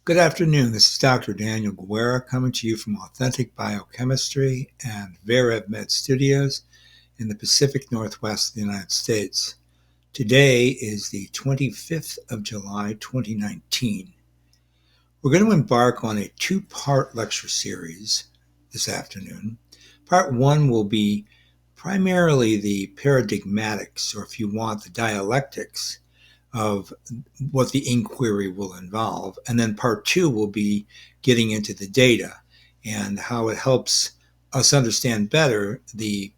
Good afternoon. This is Dr. Daniel Guerra coming to you from Authentic Biochemistry and VerEvMed Studios in the Pacific Northwest of the United States. Today is the 25th of July, 2019. We're going to embark on a two-part lecture series this afternoon. Part one will be primarily the paradigmatics, or if you want, the dialectics of what the inquiry will involve. And then part two will be getting into the data and how it helps us understand better the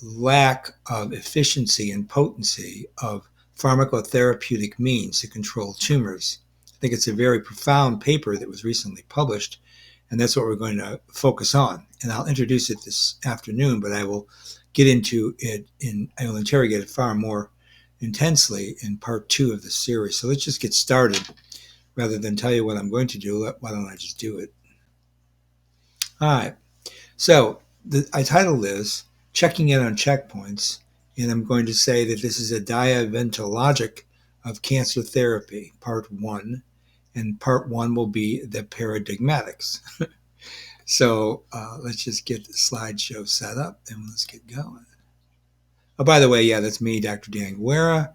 lack of efficiency and potency of pharmacotherapeutic means to control tumors. I think it's a very profound paper that was recently published, and that's what we're going to focus on. And I'll introduce it this afternoon, but I will get into it I will interrogate it far more intensely in part two of the series. So let's just get started. Rather than tell you what I'm going to do, why don't I just do it? All right. So I titled this Checking In on Checkpoints, and I'm going to say that this is a Diaeventontological of cancer therapy, part one, and part one will be the paradigmatics. So let's just get the slideshow set up and let's get going. Oh, by the way, yeah, that's me, Dr. Dan Guerra.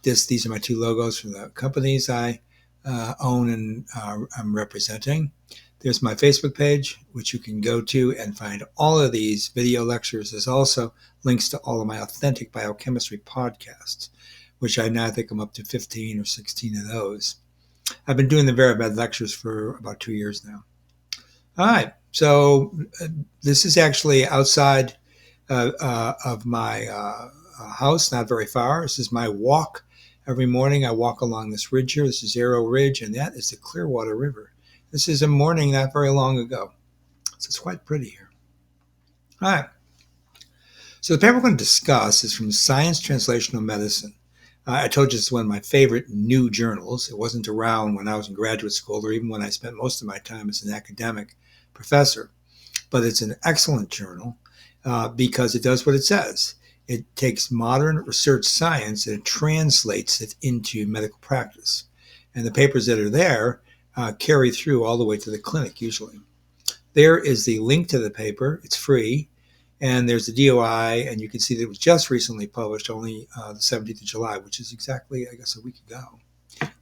These are my two logos for the companies I own and I'm representing. There's my Facebook page, which you can go to and find all of these video lectures. There's also links to all of my Authentic Biochemistry podcasts, which I now think I'm up to 15 or 16 of those. I've been doing the VerEvMed lectures for about 2 years now. All right, so this is actually outside of my house, not very far. This is my walk. Every morning I walk along this ridge here. This is Arrow Ridge, and that is the Clearwater River. This is a morning not very long ago. So it's quite pretty here. All right. So the paper we're going to discuss is from Science Translational Medicine. I told you it's one of my favorite new journals. It wasn't around when I was in graduate school or even when I spent most of my time as an academic professor. But it's an excellent journal because it does what it says. It takes modern research science and it translates it into medical practice. And the papers that are there carry through all the way to the clinic usually. There is the link to the paper. It's free. And there's the DOI, and you can see that it was just recently published, only the 17th of July, which is exactly, I guess, a week ago.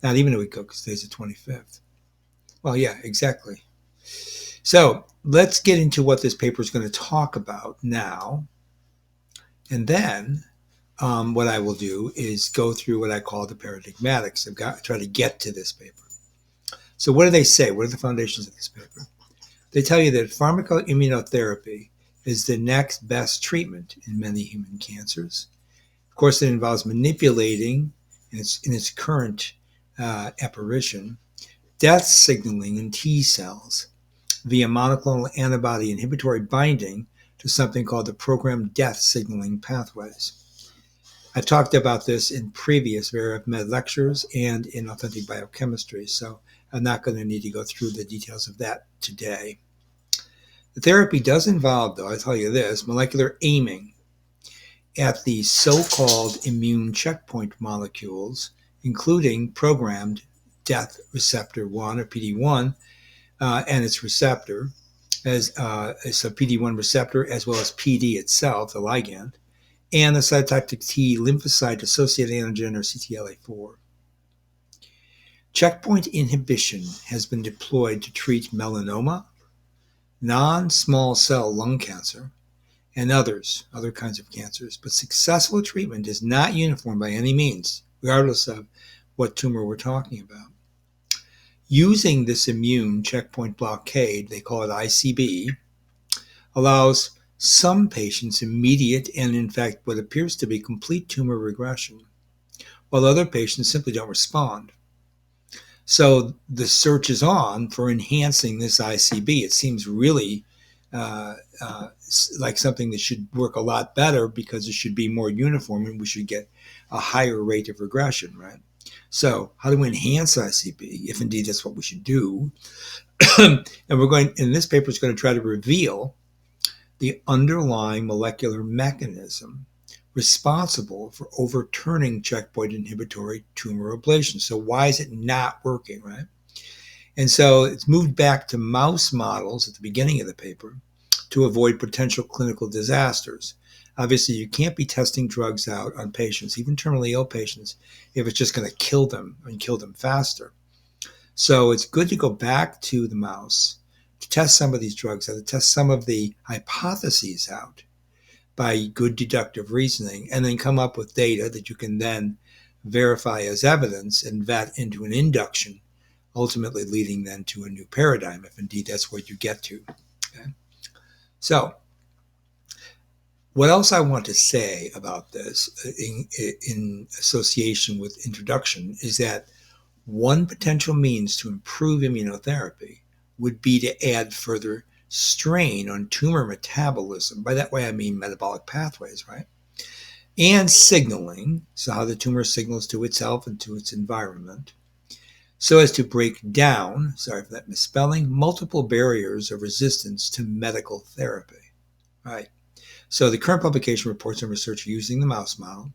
Not even a week ago, because today's the 25th. Well, yeah, exactly. So let's get into what this paper is going to talk about now. And then what I will do is go through what I call the paradigmatics. I've got to try to get to this paper. So what do they say? What are the foundations of this paper? They tell you that pharmacoimmunotherapy is the next best treatment in many human cancers. Of course, it involves manipulating, in its current apparition, death signaling in T cells via monoclonal antibody inhibitory binding to something called the programmed death signaling pathways. I've talked about this in previous VerEvMed lectures and in Authentic Biochemistry, so I'm not going to need to go through the details of that today. The therapy does involve, though, I'll tell you this, molecular aiming at the so-called immune checkpoint molecules, including programmed death receptor 1 or PD1 and its receptor, as it's a PD1 receptor as well as PD itself, the ligand, and the cytotoxic T lymphocyte-associated antigen or CTLA4. Checkpoint inhibition has been deployed to treat melanoma, non-small cell lung cancer, and other kinds of cancers, but successful treatment is not uniform by any means, regardless of what tumor we're talking about. Using this immune checkpoint blockade, they call it ICB, allows some patients immediate and, in fact, what appears to be complete tumor regression, while other patients simply don't respond. So the search is on for enhancing this ICB. It seems really like something that should work a lot better because it should be more uniform and we should get a higher rate of regression, right? So how do we enhance ICB, if indeed that's what we should do? And in this paper, it's going to try to reveal the underlying molecular mechanism responsible for overturning checkpoint inhibitory tumor ablation. So why is it not working, right? And so it's moved back to mouse models at the beginning of the paper to avoid potential clinical disasters. Obviously, you can't be testing drugs out on patients, even terminally ill patients, if it's just going to kill them and kill them faster. So it's good to go back to the mouse to test some of these drugs out, to test some of the hypotheses out by good deductive reasoning, and then come up with data that you can then verify as evidence and vet into an induction, ultimately leading then to a new paradigm, if indeed that's what you get to. Okay? So what else I want to say about this in association with introduction is that one potential means to improve immunotherapy would be to add further strain on tumor metabolism. By that way, I mean metabolic pathways, right? And signaling, so how the tumor signals to itself and to its environment, so as to break down, sorry for that misspelling, multiple barriers of resistance to medical therapy, right? So the current publication reports on research using the mouse model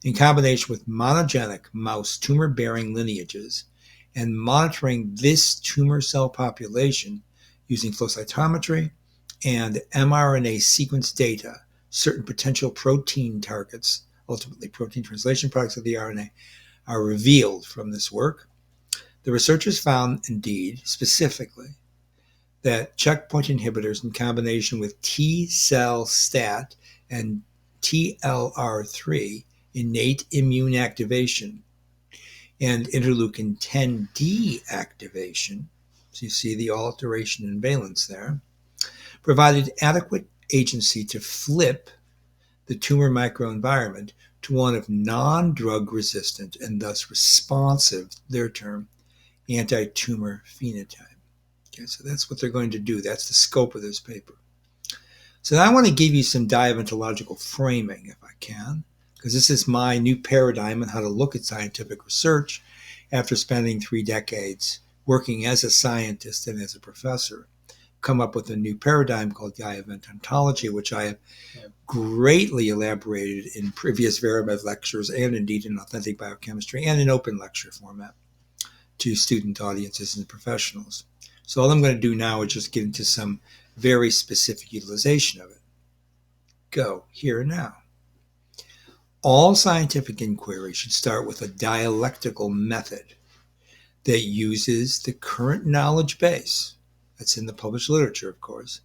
in combination with monogenic mouse tumor-bearing lineages and monitoring this tumor cell population using flow cytometry and mRNA sequence data, certain potential protein targets, ultimately protein translation products of the RNA, are revealed from this work. The researchers found, indeed, specifically, that checkpoint inhibitors in combination with T-cell stat and TLR3 innate immune activation and interleukin 10D activation, so you see the alteration in valence there, provided adequate agency to flip the tumor microenvironment to one of non-drug resistant and thus responsive, their term, anti-tumor phenotype. Okay, so that's what they're going to do. That's the scope of this paper. So now I want to give you some diaeventontological framing, if I can, because this is my new paradigm on how to look at scientific research after spending 3 decades working as a scientist and as a professor. Come up with a new paradigm called Diaeventontology, which I have greatly elaborated in previous VerEvMed lectures and indeed in Authentic Biochemistry and in open lecture format to student audiences and professionals. So all I'm going to do now is just get into some very specific utilization of it. Go here and now. All scientific inquiry should start with a dialectical method that uses the current knowledge base, that's in the published literature, of course,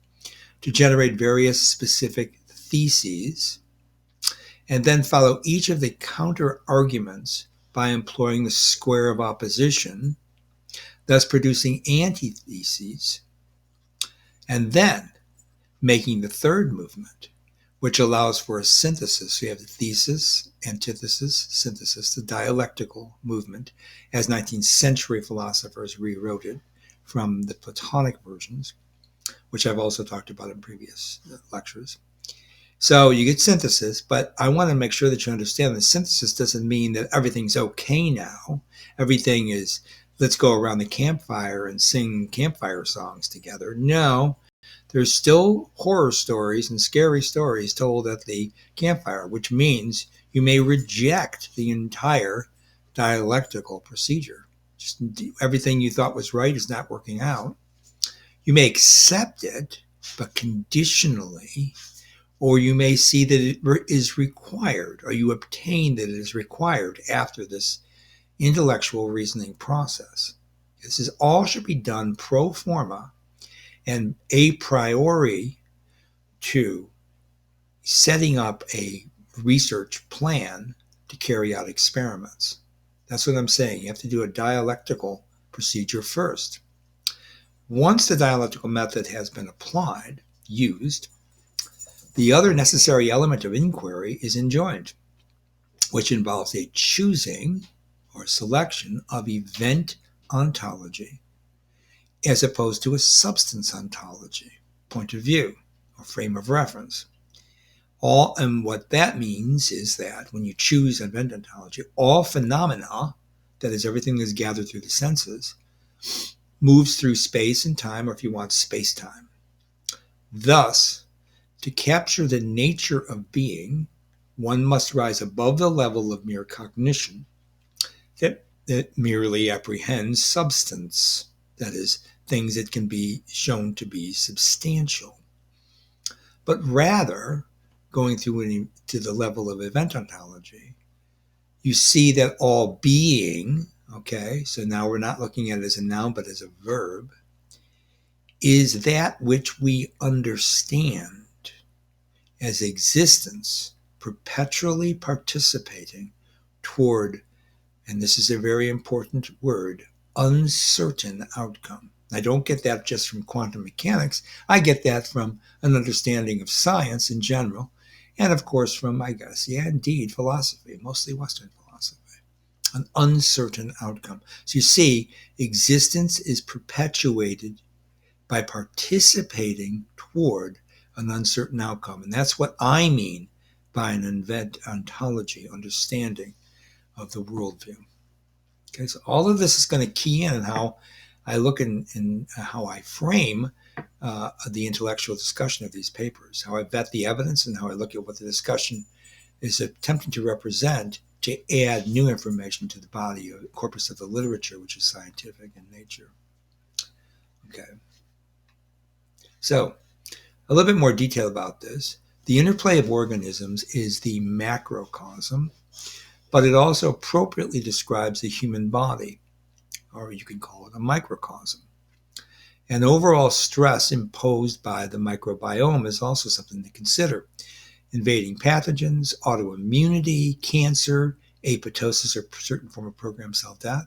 to generate various specific theses, and then follow each of the counter-arguments by employing the square of opposition, thus producing antitheses, and then making the third movement, which allows for a synthesis. So you have the thesis, antithesis, synthesis, the dialectical movement, as 19th century philosophers rewrote it from the Platonic versions, which I've also talked about in previous lectures. So you get synthesis, but I want to make sure that you understand that synthesis doesn't mean that everything's okay now. Everything is, let's go around the campfire and sing campfire songs together. No, there's still horror stories and scary stories told at the campfire, which means you may reject the entire dialectical procedure. Just everything you thought was right is not working out. You may accept it, but conditionally, or you may see that it is required, or you obtain that it is required after this intellectual reasoning process. This is all should be done pro forma and a priori to setting up a research plan to carry out experiments. That's what I'm saying. You have to do a dialectical procedure first. Once the dialectical method has been applied, used, the other necessary element of inquiry is enjoined, which involves a choosing or selection of event ontology as opposed to a substance ontology, point of view, or frame of reference. And what that means is that when you choose event ontology, all phenomena, that is everything that's gathered through the senses, moves through space and time, or if you want, space-time. Thus, to capture the nature of being, one must rise above the level of mere cognition that merely apprehends substance, that is, things that can be shown to be substantial, but rather going through to the level of event ontology, you see that all being, okay, so now we're not looking at it as a noun but as a verb, is that which we understand as existence perpetually participating toward, and this is a very important word, uncertain outcome. I don't get that just from quantum mechanics. I get that from an understanding of science in general, and of course from, I guess, yeah, indeed, philosophy, mostly Western philosophy. An uncertain outcome. So you see, existence is perpetuated by participating toward an uncertain outcome. And that's what I mean by an event ontology, understanding of the worldview. Okay, so all of this is going to key in how I look in how I frame the intellectual discussion of these papers, how I vet the evidence, and how I look at what the discussion is attempting to represent to add new information to the body or corpus of the literature, which is scientific in nature. Okay. So a little bit more detail about this. The interplay of organisms is the macrocosm, but it also appropriately describes the human body, or you can call it a microcosm. And overall stress imposed by the microbiome is also something to consider. Invading pathogens, autoimmunity, cancer, apoptosis or certain form of programmed cell death,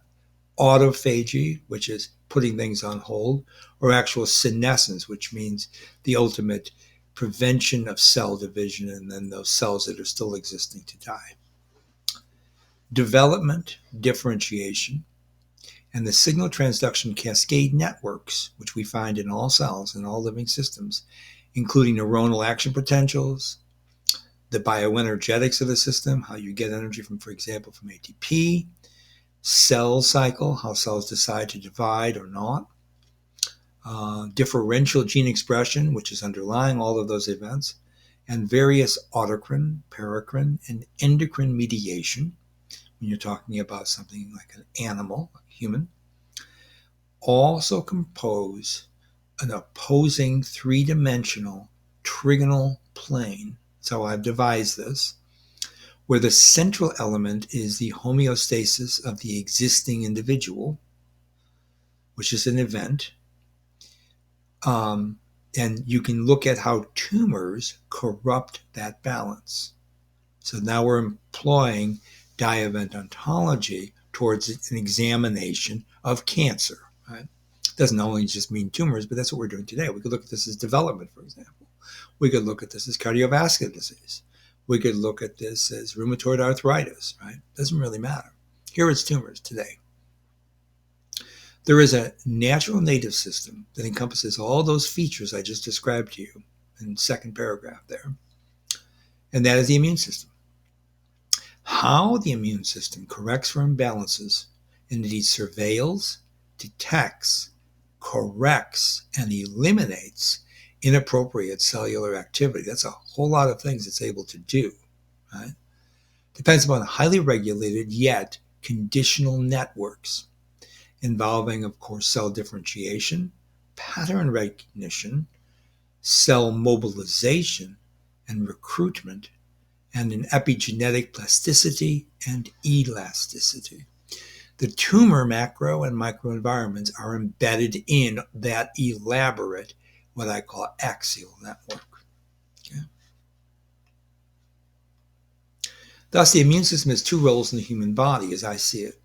autophagy, which is putting things on hold, or actual senescence, which means the ultimate prevention of cell division and then those cells that are still existing to die. Development, differentiation, and the signal transduction cascade networks, which we find in all cells and all living systems, including neuronal action potentials, the bioenergetics of the system, how you get energy from, for example, from ATP, cell cycle, how cells decide to divide or not, differential gene expression, which is underlying all of those events, and various autocrine, paracrine, and endocrine mediation, when you're talking about something like an animal, a human, also compose an opposing three-dimensional trigonal plane. That's how I've devised this, where the central element is the homeostasis of the existing individual, which is an event. And you can look at how tumors corrupt that balance. So now we're employing Diaeventontology towards an examination of cancer. Right? It doesn't only just mean tumors, but that's what we're doing today. We could look at this as development, for example. We could look at this as cardiovascular disease. We could look at this as rheumatoid arthritis, right? Doesn't really matter. Here it's tumors today. There is a natural native system that encompasses all those features I just described to you in the second paragraph there, and that is the immune system. How the immune system corrects for imbalances and indeed surveils, detects, corrects, and eliminates inappropriate cellular activity. That's a whole lot of things it's able to do, right? Depends upon highly regulated yet conditional networks involving, of course, cell differentiation, pattern recognition, cell mobilization and recruitment, and an epigenetic plasticity and elasticity. The tumor macro and microenvironments are embedded in that elaborate, what I call axial network. Okay? Thus, the immune system has two roles in the human body, as I see it.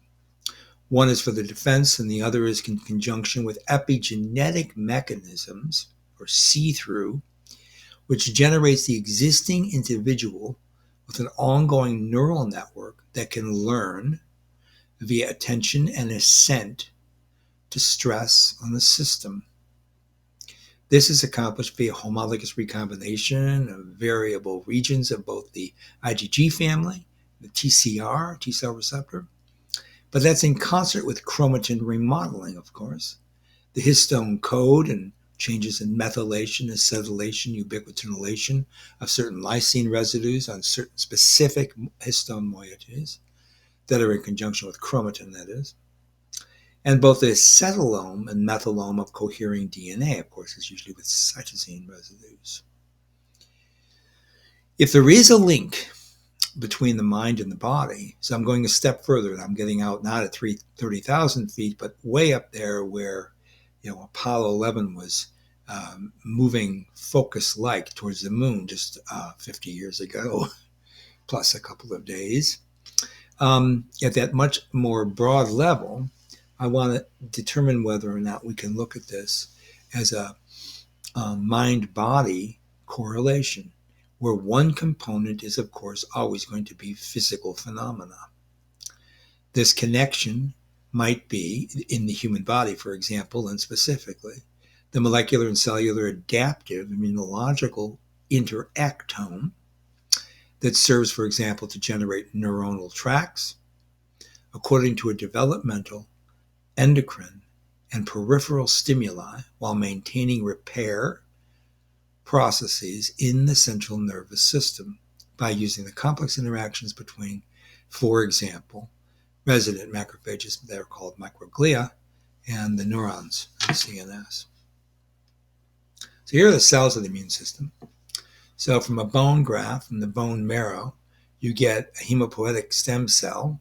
One is for the defense, and the other is in conjunction with epigenetic mechanisms, or see-through, which generates the existing individual with an ongoing neural network that can learn via attention and assent to stress on the system. This is accomplished via homologous recombination of variable regions of both the IgG family, the TCR, T cell receptor, but that's in concert with chromatin remodeling, of course, the histone code and changes in methylation, acetylation, ubiquitinylation of certain lysine residues on certain specific histone moieties that are in conjunction with chromatin, that is. and both the acetylome and methylome of cohering DNA, of course, is usually with cytosine residues. If there is a link between the mind and the body, so I'm going a step further, and I'm getting out not at 30,000 feet, but way up there where Apollo 11 was moving focus-like towards the moon just 50 years ago, plus a couple of days. At that much more broad level, I want to determine whether or not we can look at this as a mind-body correlation, where one component is, of course, always going to be physical phenomena. This connection might be, in the human body, for example, and specifically, the molecular and cellular adaptive immunological interactome that serves, for example, to generate neuronal tracts according to a developmental, endocrine, and peripheral stimuli while maintaining repair processes in the central nervous system by using the complex interactions between, for example, resident macrophages, they're called microglia, and the neurons in the CNS. So here are the cells of the immune system. So from a bone graft, from the bone marrow, you get a hematopoietic stem cell.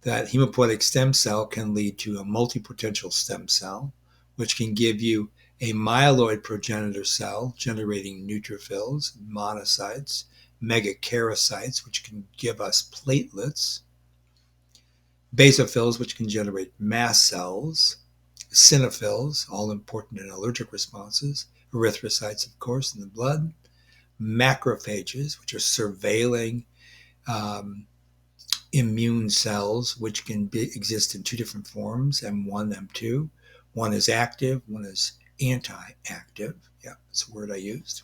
That hematopoietic stem cell can lead to a multipotential stem cell, which can give you a myeloid progenitor cell generating neutrophils, monocytes, megakaryocytes, which can give us platelets, basophils, which can generate mast cells, eosinophils, all important in allergic responses, erythrocytes, of course, in the blood, macrophages, which are surveilling immune cells, which can exist in two different forms, M1, M2. One is active, one is anti-active. Yeah, that's the word I used.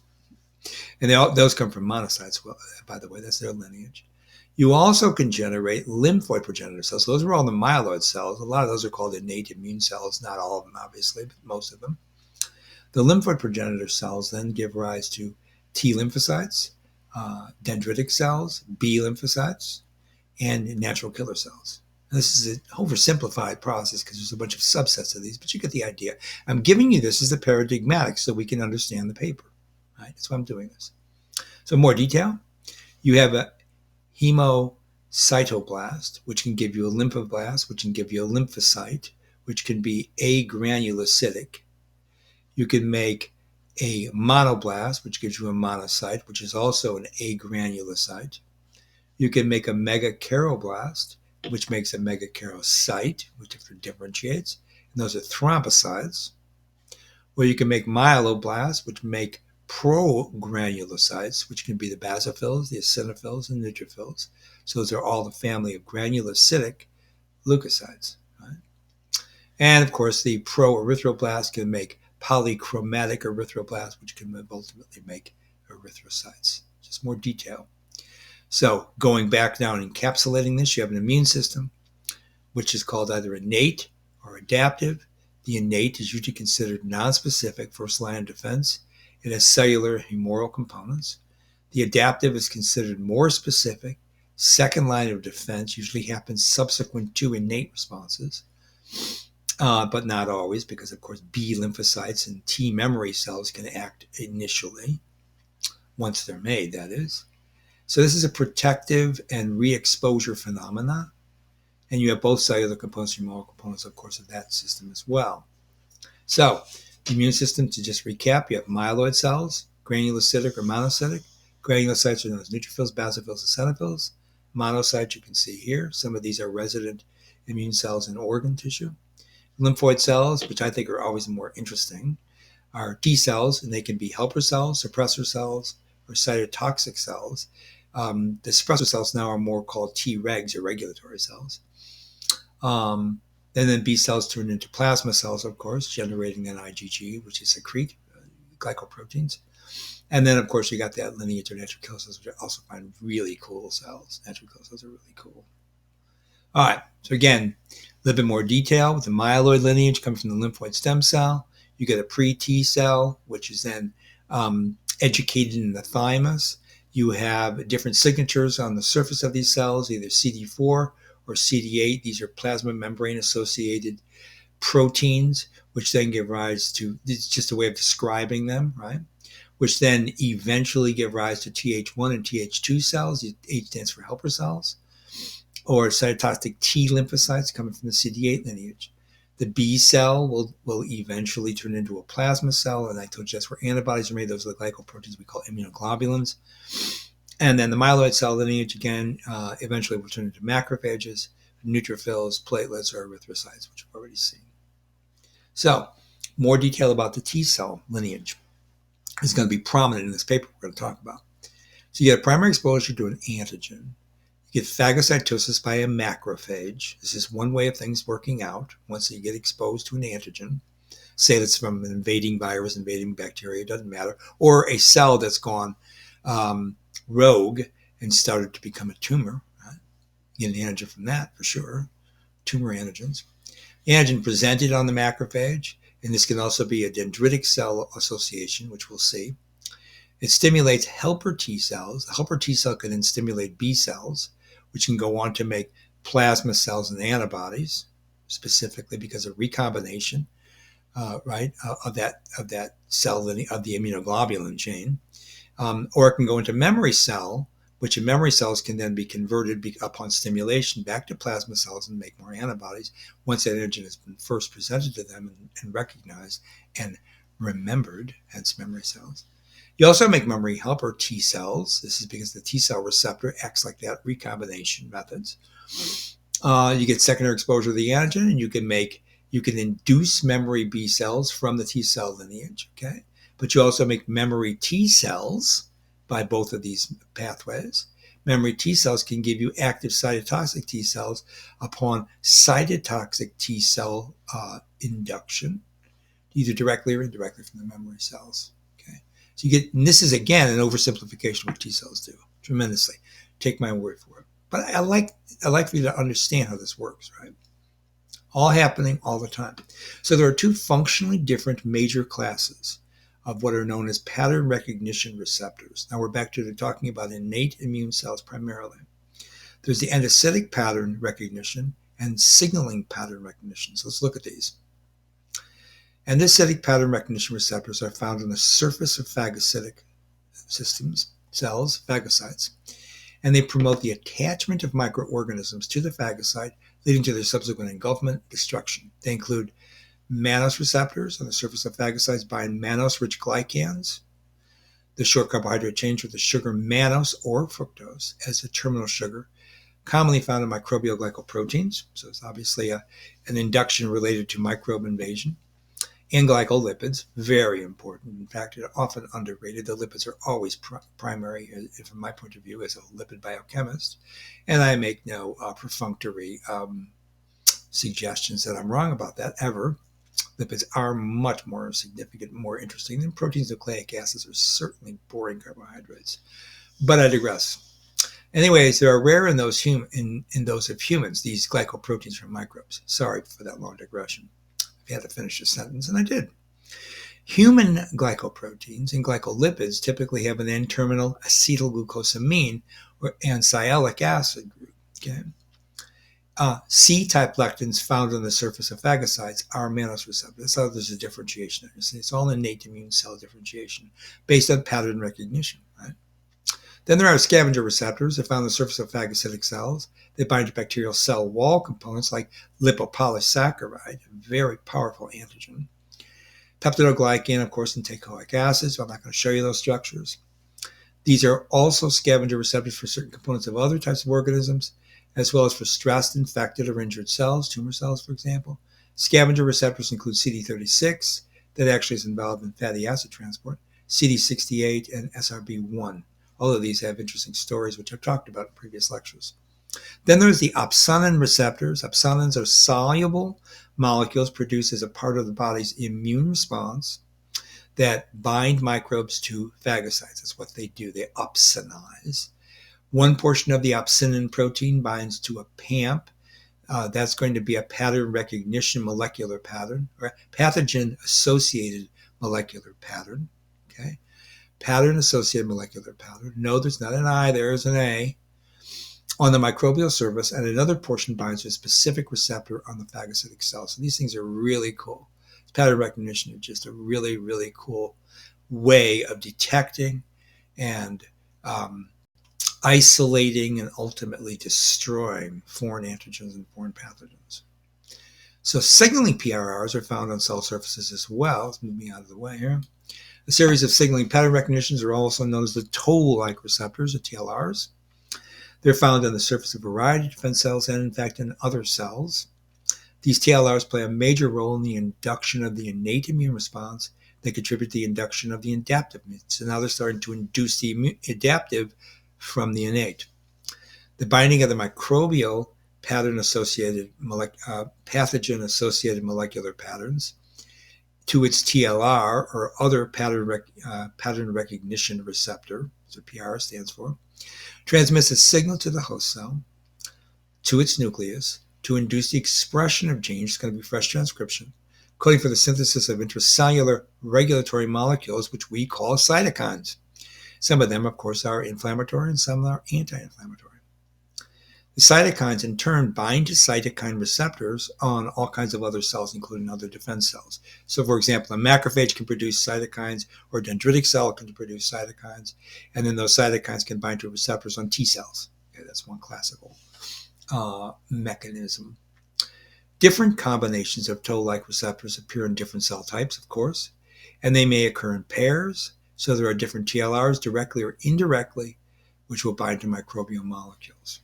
And those come from monocytes, well, by the way, that's their lineage. You also can generate lymphoid progenitor cells. So those are all the myeloid cells. A lot of those are called innate immune cells, not all of them, obviously, but most of them. The lymphoid progenitor cells then give rise to T lymphocytes, dendritic cells, B lymphocytes, and natural killer cells. And this is an oversimplified process because there's a bunch of subsets of these, but you get the idea. I'm giving you this as the paradigmatics so we can understand the paper. Right? That's why I'm doing this. So more detail. You have a hemocytoblast, which can give you a lymphoblast, which can give you a lymphocyte, which can be agranulocytic. You can make a monoblast, which gives you a monocyte, which is also an agranulocyte. You can make a megakaryoblast, which makes a megakaryocyte, which differentiates, and those are thrombocytes. Or you can make myeloblasts, which make progranulocytes, which can be the basophils, the eosinophils, and neutrophils. So those are all the family of granulocytic leukocytes. Right? And of course, the proerythroblast can make polychromatic erythroblasts, which can ultimately make erythrocytes. Just more detail. So going back now and encapsulating this, you have an immune system, which is called either innate or adaptive. The innate is usually considered nonspecific, first line of defense. It has cellular humoral components. The adaptive is considered more specific. Second line of defense usually happens subsequent to innate responses, but not always, because of course B lymphocytes and T memory cells can act initially, once they're made, that is. So this is a protective and re-exposure phenomena, and you have both cellular components and humoral components, of course, of that system as well. So the immune system, to just recap, you have myeloid cells, granulocytic or monocytic. Granulocytes are known as neutrophils, basophils, eosinophils. Monocytes you can see here. Some of these are resident immune cells in organ tissue. Lymphoid cells, which I think are always more interesting, are T cells, and they can be helper cells, suppressor cells, or cytotoxic cells. The suppressor cells now are more called Tregs, or regulatory cells. And then B cells turn into plasma cells, of course, generating an IgG, which is secrete glycoproteins. And then, of course, you got that lineage of natural killer cells, which I also find really cool cells. Natural killer cells are really cool. All right. So again, a little bit more detail. With the myeloid lineage comes from the lymphoid stem cell. You get a pre-T cell, which is then educated in the thymus. You have different signatures on the surface of these cells, either CD4 or CD8. These are plasma membrane associated proteins, which then give rise to, it's just a way of describing them, right? Which then eventually give rise to Th1 and Th2 cells. H stands for helper cells, or cytotoxic T lymphocytes coming from the CD8 lineage. The B cell will eventually turn into a plasma cell, and I told you that's where antibodies are made. Those are the glycoproteins we call immunoglobulins. And then the myeloid cell lineage, again, eventually will turn into macrophages, neutrophils, platelets, or erythrocytes, which we've already seen. So, more detail about the T cell lineage is going to be prominent in this paper we're going to talk about. So you get a primary exposure to an antigen. You get phagocytosis by a macrophage. This is one way of things working out once you get exposed to an antigen. Say that's from an invading virus, invading bacteria, it doesn't matter. Or a cell that's gone rogue and started to become a tumor. Right? You get an antigen from that for sure. Tumor antigens. Antigen presented on the macrophage, and this can also be a dendritic cell association, which we'll see. It stimulates helper T cells. A helper T cell can then stimulate B cells, which can go on to make plasma cells and antibodies, specifically because of recombination, of that cell, of the immunoglobulin chain. Or it can go into memory cell, which in memory cells can then be converted upon stimulation back to plasma cells and make more antibodies once that antigen has been first presented to them and recognized and remembered, hence memory cells. You also make memory helper T cells. This is because the T cell receptor acts like that, recombination methods. You get secondary exposure to the antigen, and you can induce memory B cells from the T cell lineage, okay? But you also make memory T cells by both of these pathways. Memory T cells can give you active cytotoxic T cells upon cytotoxic T cell induction, either directly or indirectly from the memory cells. Okay, so you get, and this is again an oversimplification of what T cells do tremendously. Take my word for it. But I like for you to understand how this works, right? All happening all the time. So there are two functionally different major classes of what are known as pattern recognition receptors. Now we're back to talking about innate immune cells primarily. There's the endocytic pattern recognition and signaling pattern recognition. So let's look at these. Endocytic pattern recognition receptors are found on the surface of phagocytic systems, cells, phagocytes, and they promote the attachment of microorganisms to the phagocyte, leading to their subsequent engulfment, destruction. They include mannose receptors on the surface of phagocytes bind mannose-rich glycans. The short carbohydrate change with the sugar mannose or fructose as a terminal sugar, commonly found in microbial glycoproteins. So it's obviously an induction related to microbe invasion. And glycolipids, very important. In fact, they're often underrated. The lipids are always primary, from my point of view, as a lipid biochemist. And I make no perfunctory suggestions that I'm wrong about that ever. Lipids are much more significant, more interesting than proteins. Nucleic acids are certainly boring carbohydrates. But I digress. Anyways, they are rare in those in those of humans, these glycoproteins from microbes. Sorry for that long digression. I had to finish the sentence, and I did. Human glycoproteins and glycolipids typically have an N-terminal acetylglucosamine and sialic acid group. Okay. C-type lectins found on the surface of phagocytes are mannose receptors. So there's a differentiation. It's all innate immune cell differentiation based on pattern recognition. Right? Then there are scavenger receptors that found on the surface of phagocytic cells. They bind to bacterial cell wall components like lipopolysaccharide, a very powerful antigen. Peptidoglycan, of course, and teichoic acid, so I'm not going to show you those structures. These are also scavenger receptors for certain components of other types of organisms, as well as for stressed, infected, or injured cells, tumor cells, for example. Scavenger receptors include CD36, that actually is involved in fatty acid transport, CD68, and SRB1. All of these have interesting stories, which I've talked about in previous lectures. Then there's the opsonin receptors. Opsonins are soluble molecules produced as a part of the body's immune response that bind microbes to phagocytes. That's what they do. They opsonize. One portion of the opsinin protein binds to a PAMP. That's going to be a pattern recognition molecular pattern, or pathogen-associated molecular pattern. Okay, pattern-associated molecular pattern. No, there's not an I, there's an A. on the microbial surface, and another portion binds to a specific receptor on the phagocytic cell. So these things are really cool. Pattern recognition is just a really, really cool way of detecting and isolating and ultimately destroying foreign antigens and foreign pathogens. So signaling PRRs are found on cell surfaces as well. Let's move me out of the way here. A series of signaling pattern recognitions are also known as the toll-like receptors, or TLRs. They're found on the surface of a variety of different cells and, in fact, in other cells. These TLRs play a major role in the induction of the innate immune response. They contribute to the induction of the adaptive immune. So now they're starting to induce the adaptive from the innate. The binding of the microbial pathogen-associated molecular patterns to its TLR, or other pattern recognition receptor, so PR stands for, transmits a signal to the host cell, to its nucleus, to induce the expression of genes. It's going to be fresh transcription, coding for the synthesis of intracellular regulatory molecules, which we call cytokines. Some of them, of course, are inflammatory and some are anti-inflammatory. The cytokines, in turn, bind to cytokine receptors on all kinds of other cells, including other defense cells. So, for example, a macrophage can produce cytokines, or a dendritic cell can produce cytokines, and then those cytokines can bind to receptors on T cells. Okay, that's one classical mechanism. Different combinations of toll-like receptors appear in different cell types, of course, and they may occur in pairs. So there are different TLRs, directly or indirectly, which will bind to microbial molecules.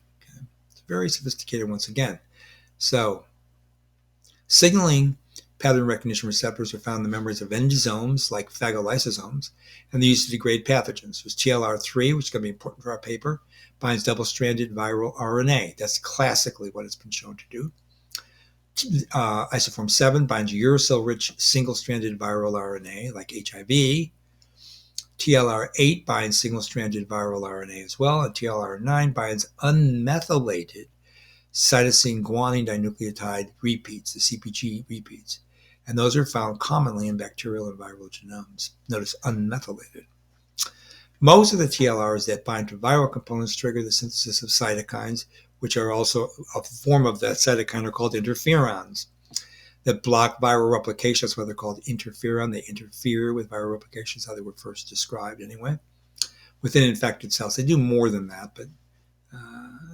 Very sophisticated once again. So, signaling pattern recognition receptors are found in the membranes of endosomes, like phagolysosomes, and they're used to degrade pathogens. There's TLR3, which is going to be important for our paper, binds double-stranded viral RNA. That's classically what it's been shown to do. Isoform 7 binds uracil-rich single-stranded viral RNA, like HIV. TLR8 binds single-stranded viral RNA as well, and TLR9 binds unmethylated cytosine guanine dinucleotide repeats, the CpG repeats. And those are found commonly in bacterial and viral genomes. Notice unmethylated. Most of the TLRs that bind to viral components trigger the synthesis of cytokines, which are also a form of that cytokine, are called interferons, that block viral replication. That's why they're called interferon. They interfere with viral replication. That's how they were first described anyway. Within infected cells. They do more than that, but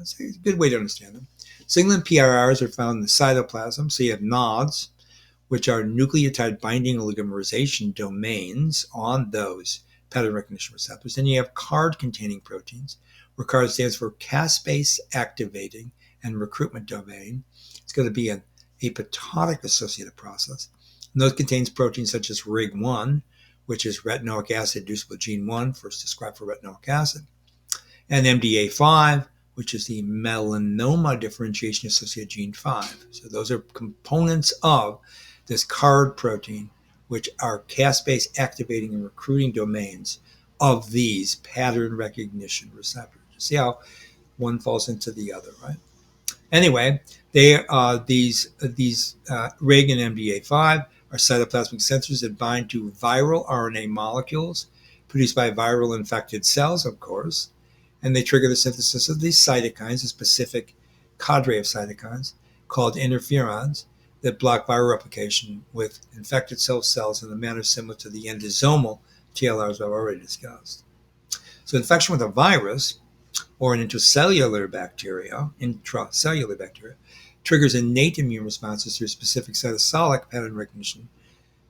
it's a good way to understand them. Signaling PRRs are found in the cytoplasm. So you have nodes, which are nucleotide binding oligomerization domains on those pattern recognition receptors. Then you have card-containing proteins, where card stands for caspase activating and recruitment domain. It's going to be an apoptotic associated process. And those contains proteins such as RIG1, which is retinoic acid inducible gene 1, first described for retinoic acid, and MDA5, which is the melanoma differentiation associated gene 5. So those are components of this card protein, which are caspase activating and recruiting domains of these pattern recognition receptors. See how one falls into the other, right? Anyway, they these RIG and MDA5 are cytoplasmic sensors that bind to viral RNA molecules produced by viral infected cells, of course, and they trigger the synthesis of these cytokines, a specific cadre of cytokines called interferons that block viral replication with infected cells in a manner similar to the endosomal TLRs I've already discussed. So infection with a virus or an intracellular bacteria, triggers innate immune responses through specific cytosolic pattern recognition.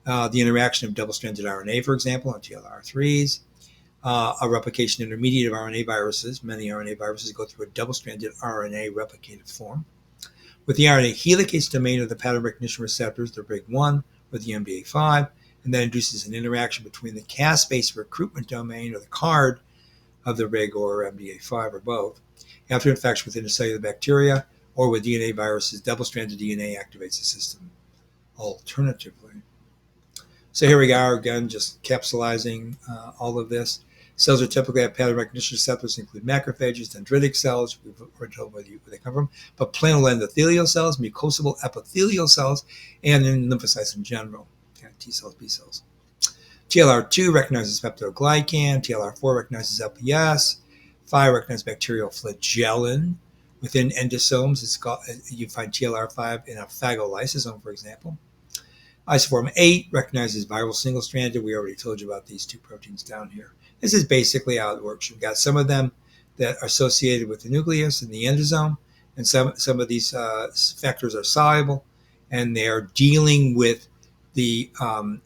The interaction of double-stranded RNA, for example, on TLR3s, a replication intermediate of RNA viruses. Many RNA viruses go through a double-stranded RNA replicated form. With the RNA helicase domain of the pattern recognition receptors, the RIG1 or the MDA5, and that induces an interaction between the caspase recruitment domain or the card of the RIG or MDA5 or both. After infection with intercellular bacteria or with DNA viruses, double-stranded DNA activates the system alternatively. So here we are again, just capsulizing all of this. Cells are typically have pattern recognition receptors, include macrophages, dendritic cells, we've already told where they come from, but planoid endothelial cells, mucosal epithelial cells, and in lymphocytes in general, T cells, B cells. TLR2 recognizes peptidoglycan, TLR4 recognizes LPS, 5 recognizes bacterial flagellin, Within endosomes, you find TLR5 in a phagolysosome, for example. Isoform 8 recognizes viral single-stranded. We already told you about these two proteins down here. This is basically how it works. You've got some of them that are associated with the nucleus and the endosome, and some of these factors are soluble, and they are dealing with the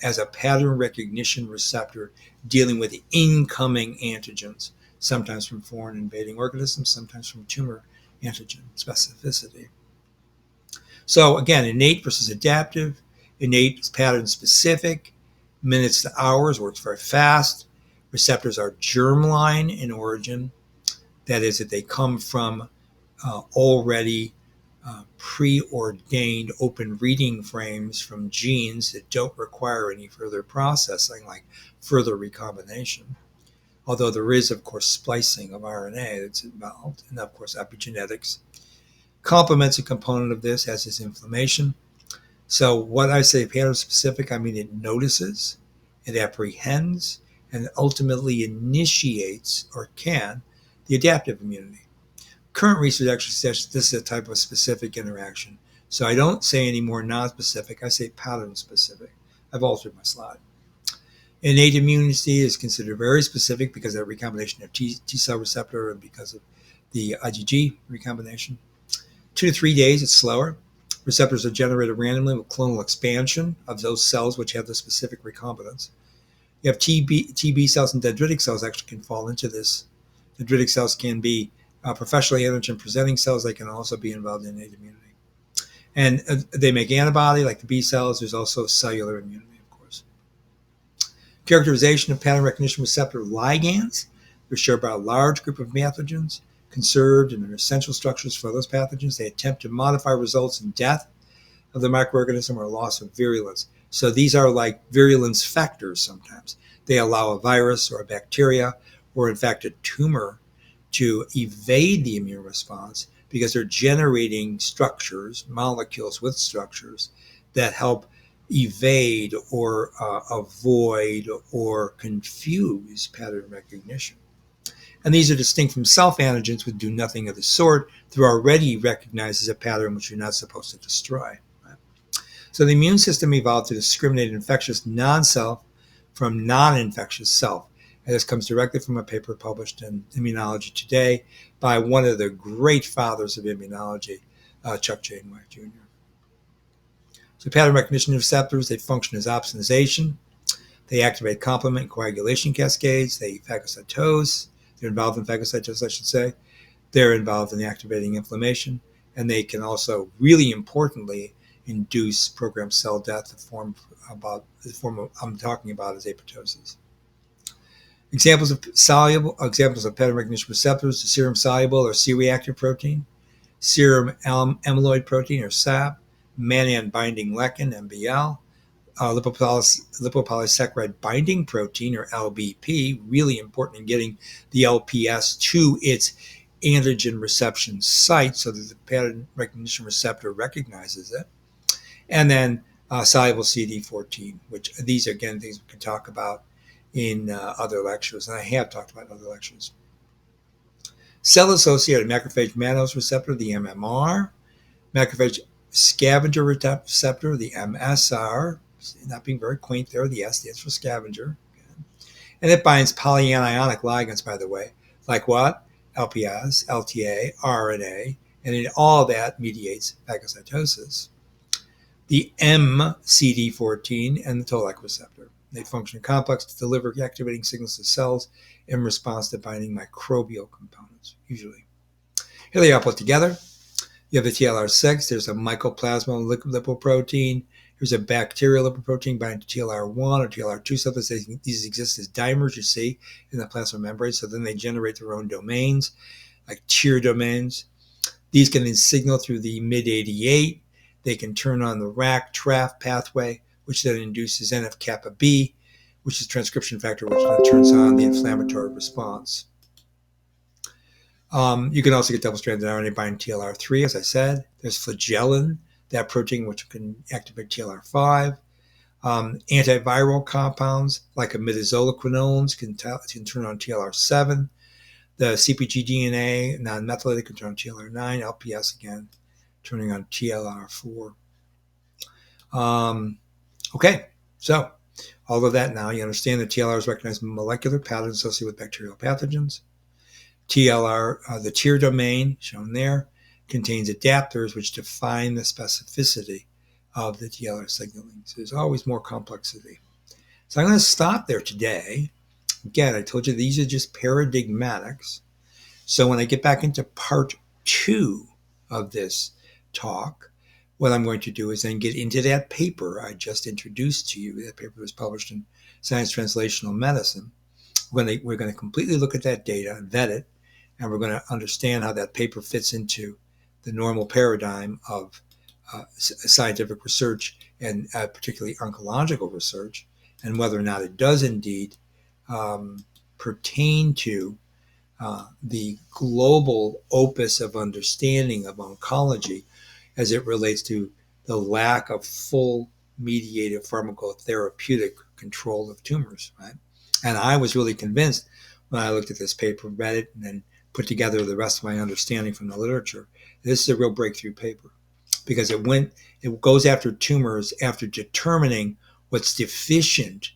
as a pattern recognition receptor, dealing with the incoming antigens, sometimes from foreign invading organisms, sometimes from tumor antigen specificity. So again, innate versus adaptive. Innate is pattern specific, minutes to hours, works very fast. Receptors are germline in origin. That is, that they come from already preordained open reading frames from genes that don't require any further processing, like further recombination. Although there is, of course, splicing of RNA that's involved, and of course, epigenetics. Complements a component of this, as is inflammation. So what I say pattern specific, I mean it notices, it apprehends, and ultimately initiates, or can, the adaptive immunity. Current research actually says this is a type of specific interaction. So I don't say any more non-specific, I say pattern specific. I've altered my slide. Innate immunity is considered very specific because of the recombination of T cell receptor and because of the IgG recombination. 2 to 3 days, it's slower. Receptors are generated randomly with clonal expansion of those cells which have the specific recombinants. You have TB cells and dendritic cells actually can fall into this. Dendritic cells can be professionally antigen presenting cells. They can also be involved in innate immunity. And they make antibody like the B cells. There's also cellular immunity, of course. Characterization of pattern recognition receptor ligands. They're shared by a large group of pathogens, conserved in their essential structures for those pathogens. They attempt to modify results in death of the microorganism or loss of virulence. So these are like virulence factors sometimes. They allow a virus or a bacteria or in fact a tumor to evade the immune response because they're generating structures, molecules with structures that help evade or avoid or confuse pattern recognition. And these are distinct from self-antigens which do nothing of the sort. They're already recognized as a pattern which you're not supposed to destroy. Right? So the immune system evolved to discriminate infectious non-self from non-infectious self. And this comes directly from a paper published in Immunology Today by one of the great fathers of immunology, Chuck Janeway Jr. So pattern recognition receptors, they function as opsonization. They activate complement and coagulation cascades. They phagocytose. They're involved in phagocytosis, I should say. They're involved in activating inflammation. And they can also, really importantly, induce programmed cell death. The form I'm talking about is apoptosis. Examples of pattern recognition receptors: the serum soluble or C-reactive protein, serum amyloid protein or SAP, mannan binding lectin (MBL), lipopolysaccharide binding protein or LBP, really important in getting the LPS to its antigen reception site so that the pattern recognition receptor recognizes it. And then soluble CD14, which these are, again, things we can talk about in other lectures, and I have talked about in other lectures. Cell-associated macrophage mannose receptor, the MMR, macrophage scavenger receptor, the MSR, not being very quaint there, the S stands for scavenger. And it binds polyanionic ligands, by the way, like what? LPS, LTA, RNA, and all that mediates phagocytosis. The MCD14 and the Toll-like receptor. They function in complex to deliver activating signals to cells in response to binding microbial components, usually. Here they are put together. You have the TLR6. There's a mycoplasma lipoprotein. Here's a bacterial lipoprotein binding to TLR1 or TLR2 subsets. These exist as dimers, you see, in the plasma membrane. So then they generate their own domains, like tier domains. These can then signal through the MYD88. They can turn on the RAC-TRAF pathway, which then induces NF-kappa B, which is a transcription factor, which then turns on the inflammatory response. You can also get double-stranded RNA binding TLR3, as I said. There's flagellin, that protein which can activate TLR5. Antiviral compounds like imidazoloquinones can turn on TLR7. the CpG DNA, non-methylated, can turn on TLR9, LPS again, turning on TLR4. Okay, so all of that now, you understand that TLRs recognize molecular patterns associated with bacterial pathogens. TLR, the tier domain shown there, contains adapters which define the specificity of the TLR signaling. So there's always more complexity. So I'm going to stop there today. Again, I told you these are just paradigmatics. So when I get back into part 2 of this talk, what I'm going to do is then get into that paper I just introduced to you. That paper was published in Science Translational Medicine. We're going to completely look at that data, vet it, and we're going to understand how that paper fits into the normal paradigm of scientific research, and particularly oncological research, and whether or not it does indeed pertain to the global opus of understanding of oncology as it relates to the lack of full mediated pharmacotherapeutic control of tumors, right? And I was really convinced when I looked at this paper, read it, and then put together the rest of my understanding from the literature. This is a real breakthrough paper because it goes after tumors after determining what's deficient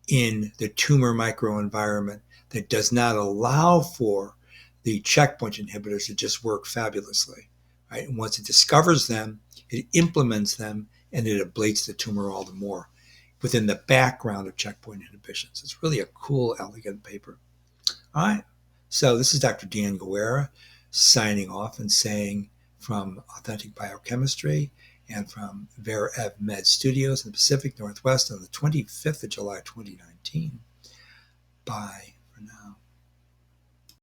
in the tumor microenvironment that does not allow for the checkpoint inhibitors to just work fabulously, right? And once it discovers them, it implements them, and it ablates the tumor all the more within the background of checkpoint inhibition. So it's really a cool, elegant paper. All right. So this is Dr. Dan Guerra signing off and saying from Authentic Biochemistry and from VerEvMed Studios in the Pacific Northwest on the 25th of July, 2019. Bye for now.